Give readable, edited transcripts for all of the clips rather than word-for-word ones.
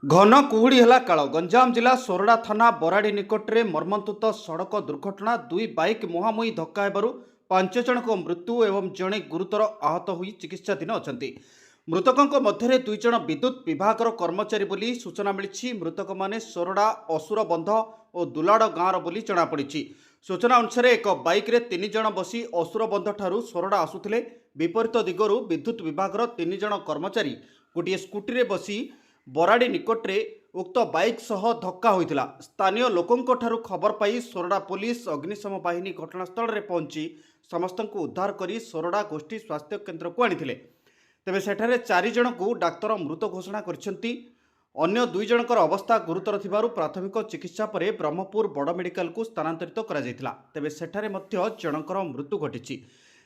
घन कुहुड़ी है काल गंजाम जिला सोरडा थाना बराड़ी निकट में मर्मन्तुत सड़क दुर्घटना दुई बाइक मुहांमुही धक्का हेबारु 5 जन मृत्यु एवं जड़े गुरुतर आहत होई चिकित्साधीन अछंती। मृतकों मध्य 2 जन विद्युत विभाग कर्मचारी बोली सूचना मिली। मृतक माने सोरडा असुरबंध और दुलाड़ गाँवर बोली जनापड़ी। सूचना अनुसार एक बाइक रे 3 जन बसी असुरबंध ठारू सोरडा आसुथिले। विपरीत दिगरु विद्युत विभाग 3 जन कर्मचारी गोटे स्कूटी रे बसी बराड़ी निकटरे उक्त बाइक सह धक्का होइतिला। स्थानीय लोकों ठारू खबर पाई सोरडा पुलिस अग्निशम बाहिनी घटनास्थल में पहुंची समस्त उद्धार करी सोरडा गोष्ठी स्वास्थ्य केन्द्र को आनिथिले। तेबे सेठारे 4 जन को डाक्तर मृत घोषणा करछंती। अन्य 2 जनकर अवस्था गुरुतर थिबारु प्राथमिक चिकित्सा परे ब्रह्मपुर बड़ मेडिकल को स्थानांतरित करा जायतिला। तेबे सेठारे मध्य जनकर मृत्यु घटिछि।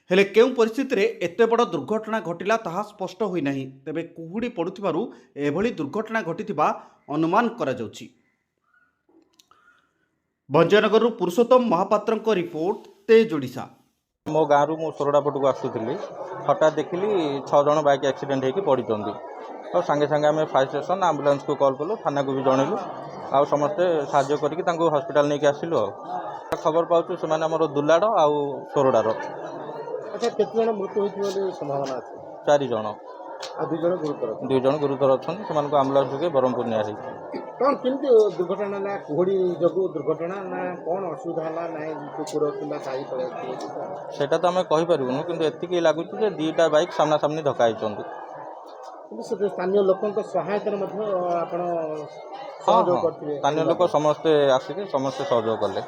हेले केउ परिस्थिति रे एते बड़ दुर्घटना घटिला ताहा स्पष्ट होई नाही। तेबे कुहुड़ी पडुथिबारु एभली दुर्घटना घटिथिबा अनुमान करा जाउछि। भंजनगर पुरुषोत्तम महापात्रଙ୍କ रिपोर्ट तेज ओडिशा। मो गाँव रु मो सोरडा पटक आसुली हठात देखिली 6 जन बाइक एक्सीडेंट होकर पड़ी तो सांगे सांगे आम फायर स्टेशन आंबुलांस को कॉल कलु थाना को भी जनइलु आ समस्ते साहाय्य करके हॉस्पिटल नहीं आसिलु। खबर पाऊँ से आमर दुलाड़ आ सोरडार। अच्छा केते जन मृत्यु होइथिबो संभावना अछि? 4 जन। आ 2 जन गुरुतर? 2 जन गुरुतर अच्छा से आंबुलांस जोगे ब्रह्मपुर निया कौन केमती दुर्घटना ना कुहड़ी जगू दुर्घटना ना कौन असुविधा है ना कुकुर कि साई पड़े सेटा तो आम कहीपरूँ कि एतिक लगुच दीटा बाइक सामना सामनी धक्का होती। स्थानीय लोकों सहायता हाँ स्थानीय लोक समस्ते आसिक समस्ते सहयोग कले।